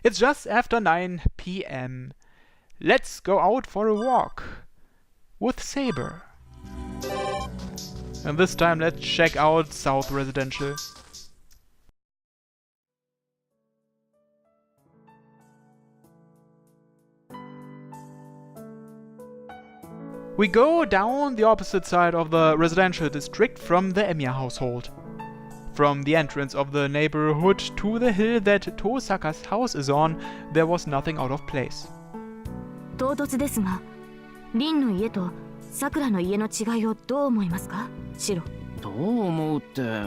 It's just after 9 p.m. Let's go out for a walk with Saber. And this time let's check out South Residential. We go down the opposite side of the residential district from the Emiya household. From the entrance of the neighborhood to the hill that Tosaka's house is on, there was nothing out of place. 唐突ですが、リンの家とさくらの家の違いをどう思いますか、シロ。どう思うって、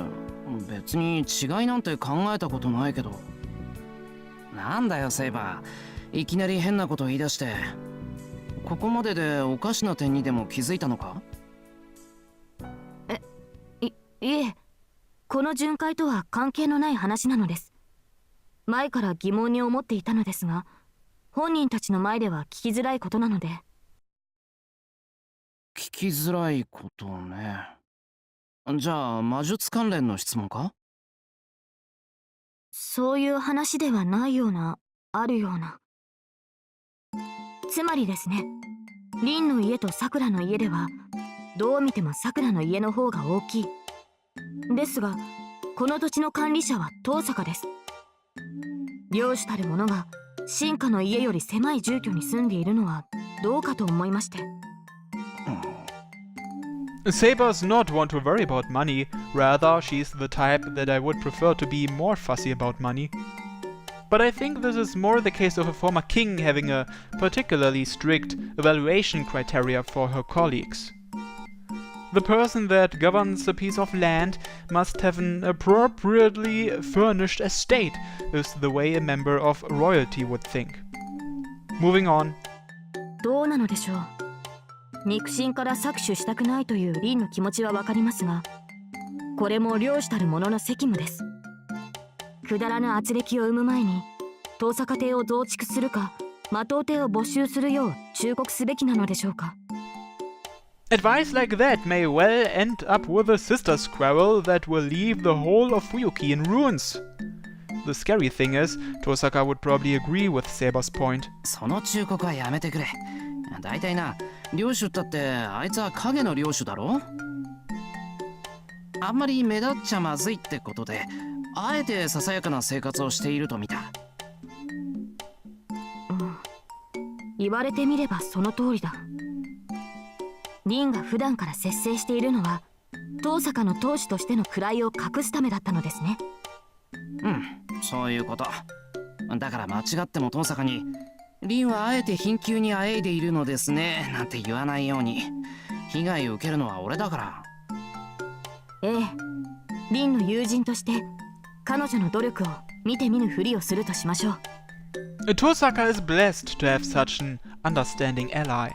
別に違いなんて考えたことないけど。なんだよセイバー、いきなり変なこと言い出して。ここまででおかしな点にでも気づいたのか？いえ、この巡回とは関係のない話なのです。前から疑問に思っていたのですが、本人たちの前では聞きづらいことなので。聞きづらいことね。じゃあ魔術関連の質問か？そういう話ではないような、あるような。つまりですね、リンの家とさくらの家ではどう見てもさくらの家の方が大きい。ですがこの土地の管理者は遠坂です。領主たる者が進化の家より狭い住居に住んでいるのはどうかと思いまして。Saber's not one to worry about money, rather she's the type that I would prefer to be more fussy about money. But I think this is more the case of a former king having a particularly strict evaluation criteria for her colleagues. The person that governs a piece of land must have an appropriately furnished estate, is the way a member of royalty would think. Moving on. どうなのでしょう。肉親から搾取したくないというリンの気持ちはわかりますが、これも領主たる者の責務です。くだらぬ圧力を生む前に遠坂邸を増築するか魔党邸を没収するよう忠告すべきなのでしょうか。Advice like that may well end up with a sister squabble that will leave the whole of Fuyuki in ruins. The scary thing is, Tosaka would probably agree with Saber's point. その忠告はやめてくれ。だいたいな、領主だってあいつは影の領主だろ。あんまり目立っちゃまずいってことで、あえてささやかな生活をしていると見た。言われてみればその通りだ。リンが普段から節制しているのは遠坂の当主としての位を隠すためだったのですね。うん、そういうこと。だから間違っても遠坂にリンはあえて貧窮にあえいでいるのですねなんて言わないように。被害を受けるのは俺だから。ええ、リンの友人として彼女の努力を見て見ぬふりをするとしましょう。Tosaka is blessed to have such an understanding ally.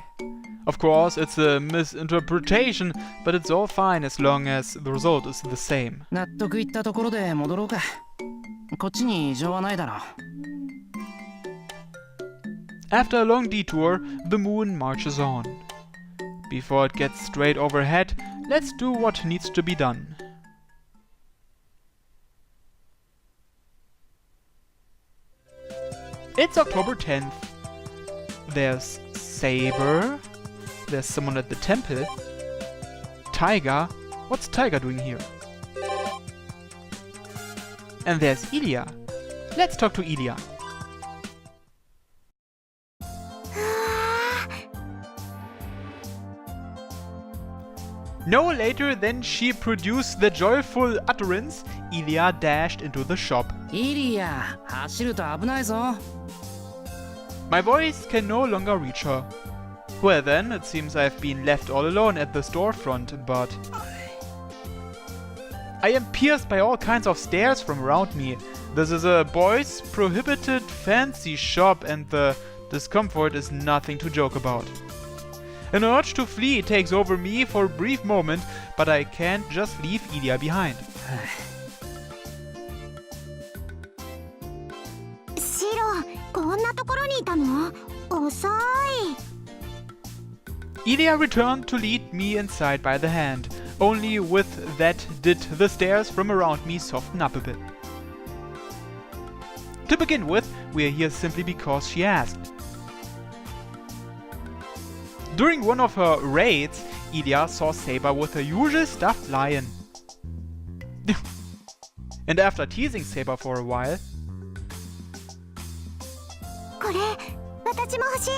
Of course, it's a misinterpretation, but it's all fine as long as the result is the same. 納得いったところで戻ろうか。こっちに異常はないだろう。After a long detour, the moon marches on. Before it gets straight overhead, let's do what needs to be done. It's October 10th. There's Saber. There's someone at the temple. Taiga. What's Taiga doing here? And there's Ilya. Let's talk to Ilya. No later than she produced the joyful utterance, Ilya dashed into the shop. イリア、走ると危ないぞ。My voice can no longer reach her. Well then, it seems I've been left all alone at the storefront, but... I am pierced by all kinds of stares from around me. This is a boys' prohibited fancy shop and the discomfort is nothing to joke about. An urge to flee takes over me for a brief moment, but I can't just leave Ilya behind. シロ、こんなところにいたの？遅い。Ilya returned to lead me inside by the hand. Only with that did the stares from around me soften up a bit. To begin with, we are here simply because she asked. During one of her raids, Ilya saw Saber with her usual stuffed lion. And after teasing Saber for a while, これ私も欲しい。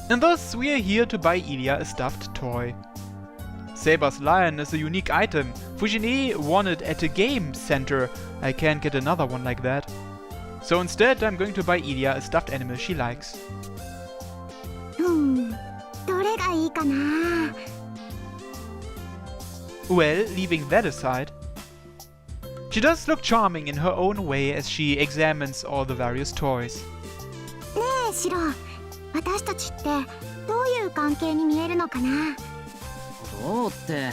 and thus we are here to buy Ilya a stuffed toy. Saber's lion is a unique item. Fujine won it at a game center. I can't get another one like that. So instead I'm going to buy Ilya a stuffed animal she likes. どれがいいかな。 Well, leaving that aside, she does look charming in her own way as she examines all the various toys. ねえシロ、私たちってどういう関係に見えるのかな。どうって、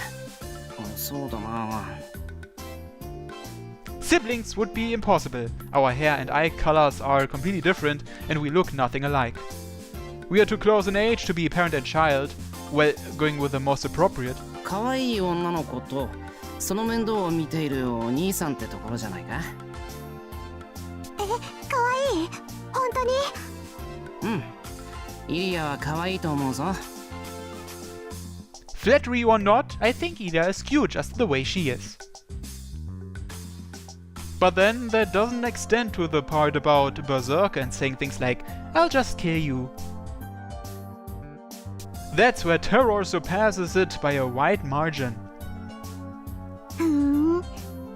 そうだな。 Siblings would be impossible. Our hair and eye colors are completely different and we look nothing alike. We are too close in age to be parent and child. Well, going with the most appropriate. 可愛い女の子とその面倒を見ているお兄さんってところじゃないか。可愛い？本当に？うん。イリアは可愛いと思うぞ。 Flattery or not, I think Ilya is cute just the way she is. But then that doesn't extend to the part about Berserk and saying things like, I'll just kill you. That's where terror surpasses it by a wide margin.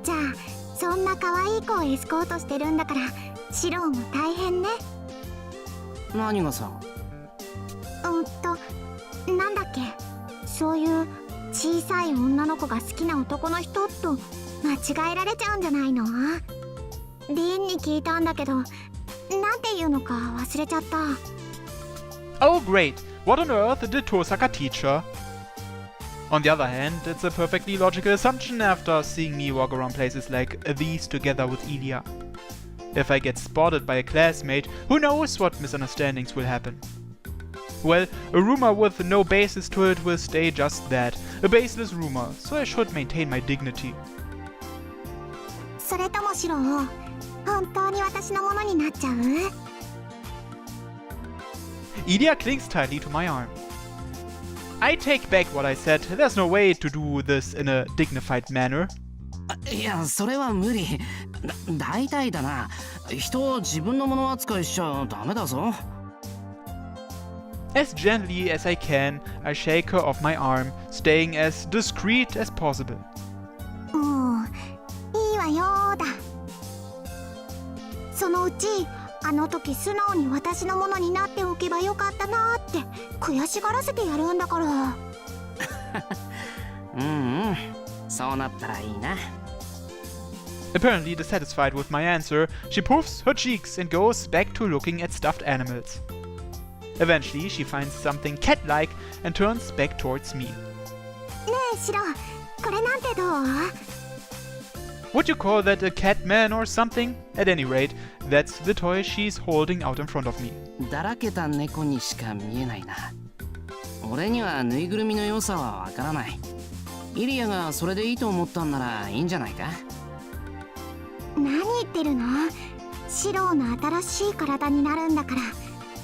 じゃあそんな可愛い子をエスコートしてるんだからシロも大変ね。何がさ。なんだっけ、そういう小さい女の子が好きな男の人と間違えられちゃうんじゃないの？リンに聞いたんだけど、なんて言うのか忘れちゃった。 Oh great, what on earth did Tosaka teach her? On the other hand, it's a perfectly logical assumption after seeing me walk around places like these together with Ilya. If I get spotted by a classmate, who knows what misunderstandings will happen. Well, a rumor with no basis to it will stay just that, a baseless rumor, so I should maintain my dignity. それともシロ、本当に私のものになっちゃう？ Ilya clings tightly to my arm. I take back what I said, there's no way to do this in a dignified manner. いや、それは無理。大体だな。人を自分のもの扱いしちゃダメだぞ。 As gently as I can, I shake her off my arm, staying as discreet as possible. いいわよだ。そのうちあの時素直に私のものになっておけばよかったなって悔しがらせてやるんだから。そうなったらいいな。 Apparently dissatisfied with my answer, she puffs her cheeks and goes back to looking at stuffed animals. Eventually, she finds something cat-like and turns back towards me. ねえシロ、これなんてどう？ Would you call that a cat man or something? At any rate, that's the toy she's holding out in front of me. だらけた猫にしか見えないな。俺にはぬいぐるみの良さはわからない。イリアがそれでいいと思ったんならいいんじゃないか？何言ってるの？シロの新しい体になるんだから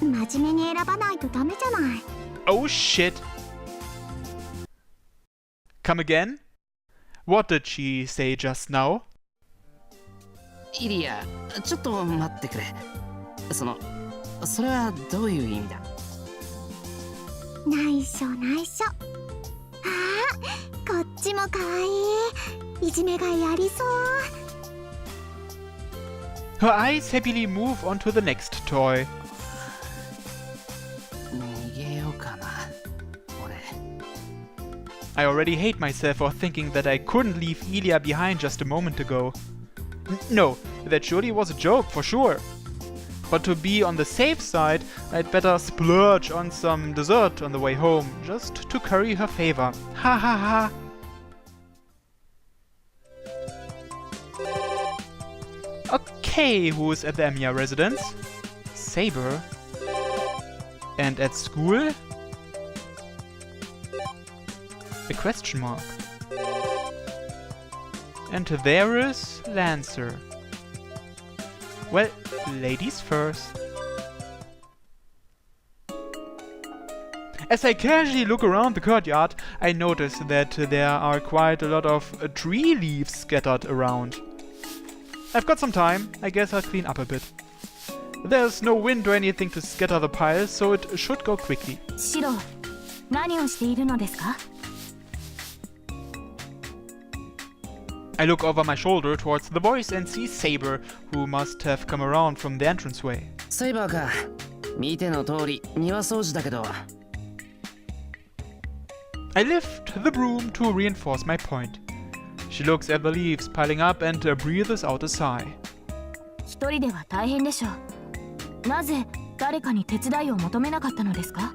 真面目に選ばないとダメじゃない。 Oh shit! Come again? What did she say just now? イリア、ちょっと待ってくれ。それはどういう意味だ？内緒内緒。こっちも可愛い。いじめがやりそう。 Her eyes happily move on to the next toy. 逃げようかな、俺。 I already hate myself for thinking that I couldn't leave Ilya behind just a moment ago. No, that surely was a joke for sure. But to be on the safe side, I'd better splurge on some dessert on the way home, just to curry her favor. Ha ha ha! Okay, who's at the Emiya residence? Saber. And at school? A question mark. And there is Lancer. Well, ladies first. As I casually look around the courtyard, I notice that there are quite a lot of tree leaves scattered around. I've got some time, I guess I'll clean up a bit. There's no wind or anything to scatter the piles, so it should go quickly. シロ、何をしているのですか? I look over my shoulder towards the boys and see Saber, who must have come around from the entranceway. セイバーか。見ての通り庭掃除だけど。I lift the broom to reinforce my point. She looks at the leaves piling up and breathes out a sigh. 一人では大変でしょう。なぜ誰かに手伝いを求めなかったのですか?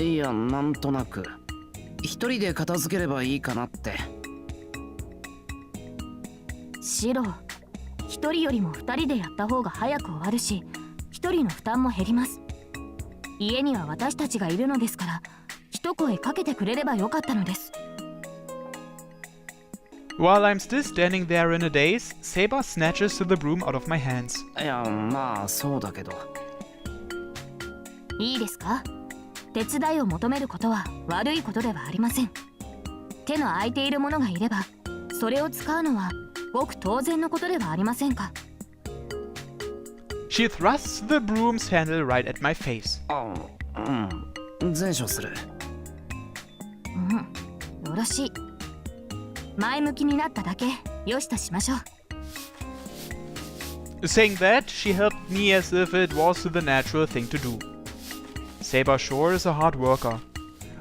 いや、なんとなく。一人で片付ければいいかなって。シロ、一人よりも二人でやった方が早く終わるし、一人の負担も減ります。家には私たちがいるのですから、一声かけてくれればよかったのです。While I'm still standing there in a daze, Saber snatches the broom out of my hands. いや、まあそうだけど。いいですか? 手伝いを求めることは悪いことではありません。手の空いている者がいれば、それを使うのはごく当然のことではありませんか? She thrusts the broom's handle right at my face. 前処する。よろしい。前向きになっただけよしとしましょう。Saying that, she helped me as if it was the natural thing to do. Saber sure is a hard worker.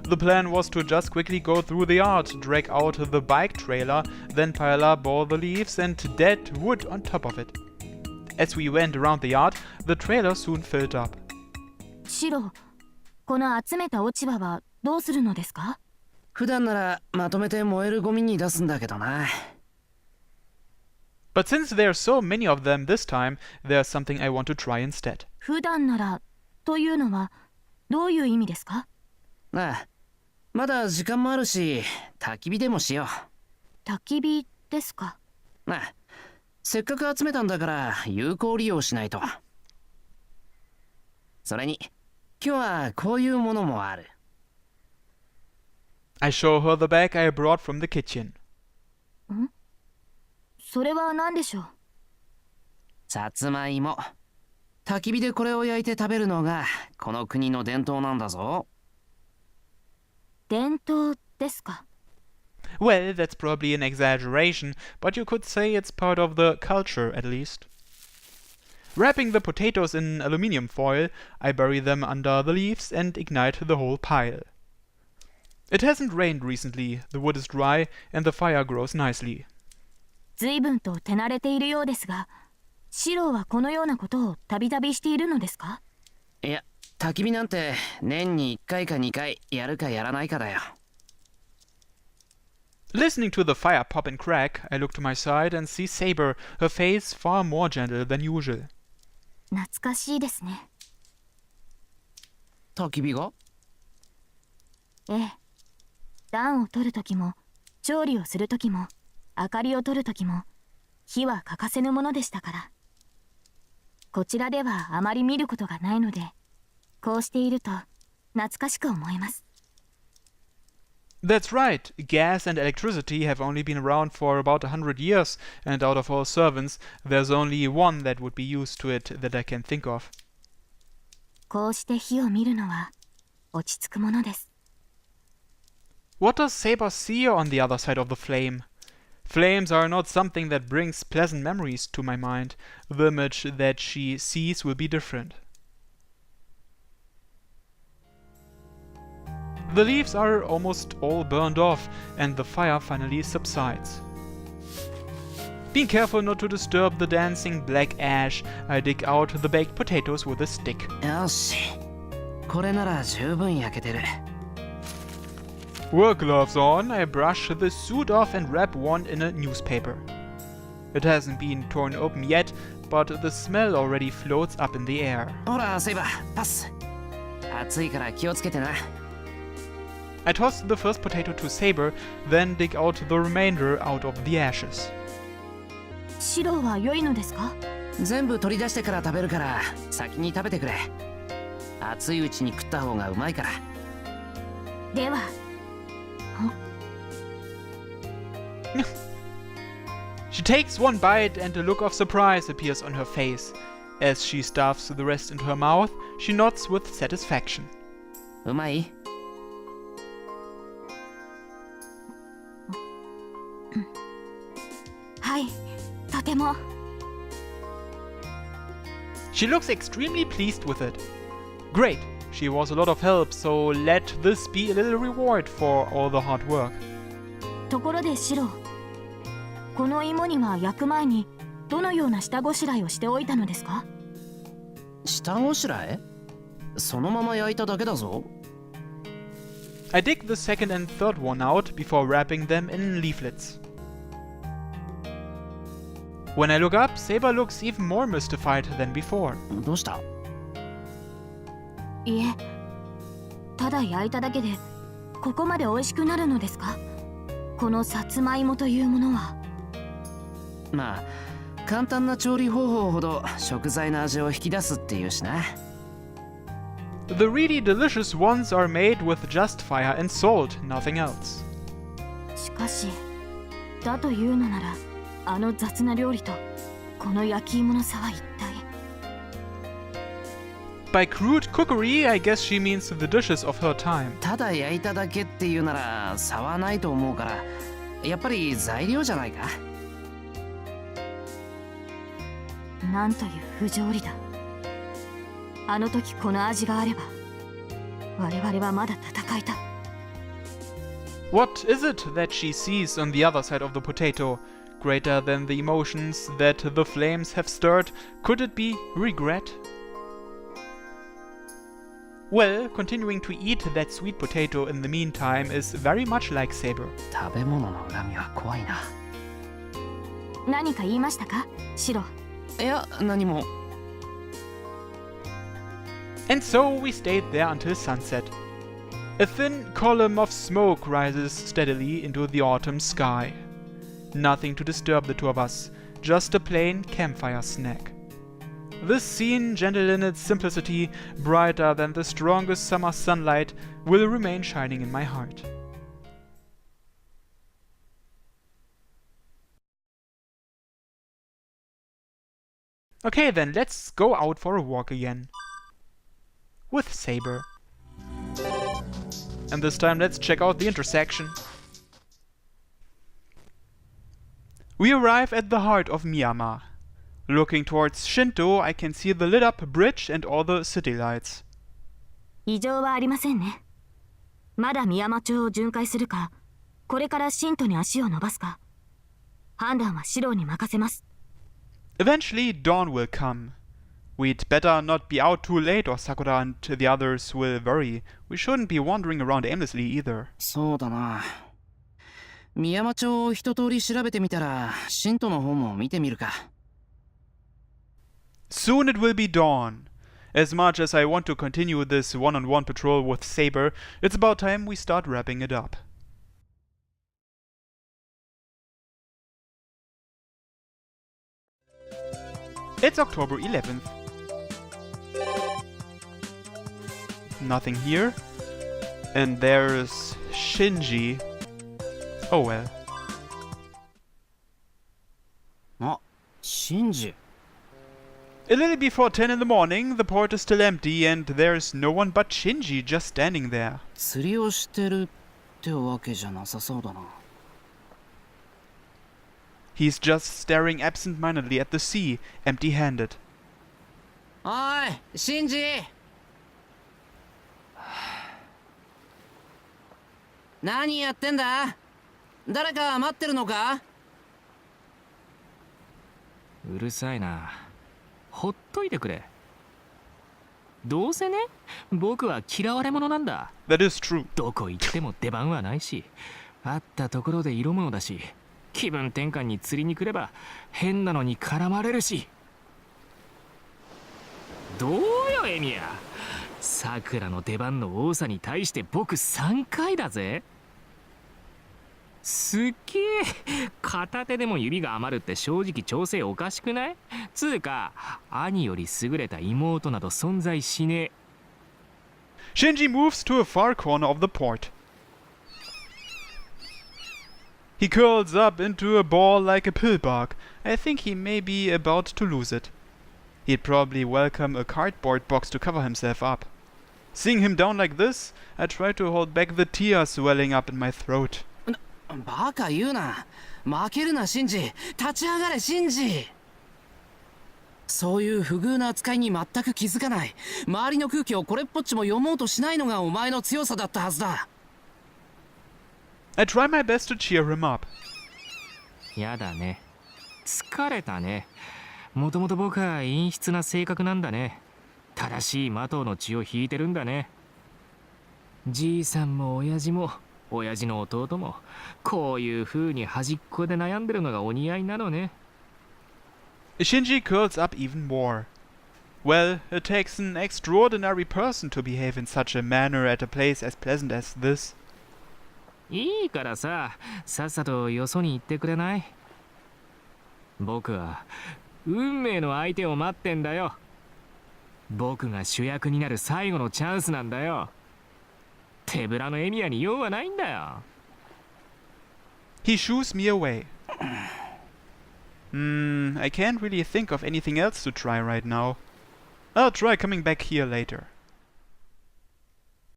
The plan was to just quickly go through the yard, drag out the bike trailer, then pile up all the leaves and dead wood on top of it. As we went around the yard, the trailer soon filled up. シロ、この集めた落ち葉はどうするのですか? 普段ならまとめて燃えるゴミに出すんだけどな。But since there are so many of them this time, there's something I want to try instead. 普段ならというのはどういう意味ですか? ああ、まだ時間もあるし、焚き火でもしよう。焚き火ですか? ああ、せっかく集めたんだから有効利用しないと。それに、今日はこういうものもある。I show her the bag I brought from the kitchen. それは何でしょう? さつまいも。焚き火でこれを焼いて食べるのがこの国の伝統なんだぞ。伝統ですか? Well, that's probably an exaggeration, but you could say it's part of the culture at least. Wrapping the potatoes in aluminium foil, I bury them under the leaves and ignite the whole pile. It hasn't rained recently, the wood is dry, and the fire grows nicely. 随分と手慣れているようですが、シロはこのようなことをたびたびしているのですか? いや、焚き火なんて年に1回か2回やるかやらないかだよ。Listening to the fire pop and crack, I look to my side and see Saber, her face far more gentle than usual. 懐かしいですね。焚き火が? ええ。暖を取るときも、調理をするときも、明かりを取るときも、火は欠かせぬものでしたから。こちらではあまり見ることがないので、こうしていると懐かしく思います。That's right. Gas and electricity have only been around for about 100 years, and out of all servants, there's only one that would be used to it that I can think of. こうして火を見るのは落ち着くものです。What does Saber see on the other side of the flame? Flames are not something that brings pleasant memories to my mind. The image that she sees will be different. The leaves are almost all burned off, and the fire finally subsides. Being careful not to disturb the dancing black ash, I dig out the baked potatoes with a stick. よし、これなら十分焼けてる。Work gloves on, I brush the soot off and wrap one in a newspaper. It hasn't been torn open yet, but the smell already floats up in the air. ほら、セイバー、パス。暑いから気をつけてな。I toss the first potato to Saber, then dig out the remainder out of the ashes. 白は良いのですか？全部取り出してから食べるから先に食べてくれ。熱いうちに食った方がうまいから。では。She takes one bite and a look of surprise appears on her face. As she stuffs the rest into her mouth, she nods with satisfaction. うまい？はい、とても。She looks extremely pleased with it. Great, she was a lot of help, so let this be a little reward for all the hard work. ところで白、この芋には焼く前にどのような下ごしらえをしておいたのですか？下ごしらえ？そのまま焼いただけだぞ。I dig the second and third one out before wrapping them in leaflets. When I look up, Saber looks even more mystified than before. どうした？いえ、ただ焼いただけでここまで美味しくなるのですか？このさつまいもというものは。まあ簡単な調理方法ほど食材の味を引き出すっていうしな。The really delicious ones are made with just fire and salt, nothing else. しかし、だというのなら、あの雑な料理とこの焼き芋の差は一体。By crude cookery, I guess she means the dishes of her time. ただ焼いただけっていうなら差はないと思うから、やっぱり材料じゃないか。なんという不条理だ。あの時この味があれば、我々はまだ戦えた。What is it that she sees on the other side of the potato? Greater than the emotions that the flames have stirred? Could it be regret? Well, continuing to eat that sweet potato in the meantime is very much like Saber. 食べ物の恨みは怖いな。何か言いましたか、シロ？いや、何も。And so we stayed there until sunset. A thin column of smoke rises steadily into the autumn sky. Nothing to disturb the two of us, just a plain campfire snack. This scene, gentle in its simplicity, brighter than the strongest summer sunlight, will remain shining in my heart. Okay then, let's go out for a walk again. With Saber. And this time let's check out the intersection. We arrive at the heart of Myanmar. Looking towards Shinto, I can see the lit up bridge and all the city lights. 異常はありませんね。まだ宮山町を巡回するか、これから新都に足を伸ばすか、判断はシロに任せます。Eventually, dawn will come. We'd better not be out too late or Sakura and the others will worry. We shouldn't be wandering around aimlessly either. そうだな。宮山町を一通り調べてみたら、新都の方も見てみるか。Soon it will be dawn. As much as I want to continue this one-on-one patrol with Saber, it's about time we start wrapping it up. It's October 11th. Nothing here. And there's Shinji. Oh well. あ、シンジ。A little before 10 in the morning, the port is still empty and there's no one but Shinji just standing there. 釣りをしてるってわけじゃなさそうだな。He's just staring absent-mindedly at the sea, empty-handed. おい、シンジ。何やってんだ？誰か待ってるのか？うるさいな。ほっといてくれ。どうせね、僕は嫌われ者なんだ。That is true. どこ行っても出番はないし、会ったところで色物だし、気分転換に釣りに来れば変なのに絡まれるし。どうよエミヤ、さくらの出番の多さに対して僕3回だぜ。すっげえ。片手でも指が余るって正直調整おかしくない？つうか兄より優れた妹など存在しねえ。Shinji moves to a far corner of the port. He curls up into a ball like a pillbug. I think he may be about to lose it. He'd probably welcome a cardboard box to cover himself up. Seeing him down like this, I try to hold back the tears swelling up in my throat. バカ言うな。負けるなシンジ。立ち上がれシンジ。そういう不遇な扱いに全く気づかない。周りの空気をこれっぽっちも読もうとしないのがお前の強さだったはずだ。I try my best to cheer him up. やだね。疲れたね。もともと僕は陰湿な性格なんだね。正しい麻藤の血を引いてるんだね。じいさんも親父も親父の弟もこういう風に端っこで悩んでるのがお似合いなのね。Shinji curls up even more. Well, it takes an extraordinary person to behave in such a manner at a place as pleasant as this. いいからさ、さっさとよそに行ってくれない？僕は運命の相手を待ってんだよ。僕が主役になる最後のチャンスなんだよ。手ぶらのエミヤに用はないんだよ。He shoos me away. I can't really think of anything else to try right now. I'll try coming back here later.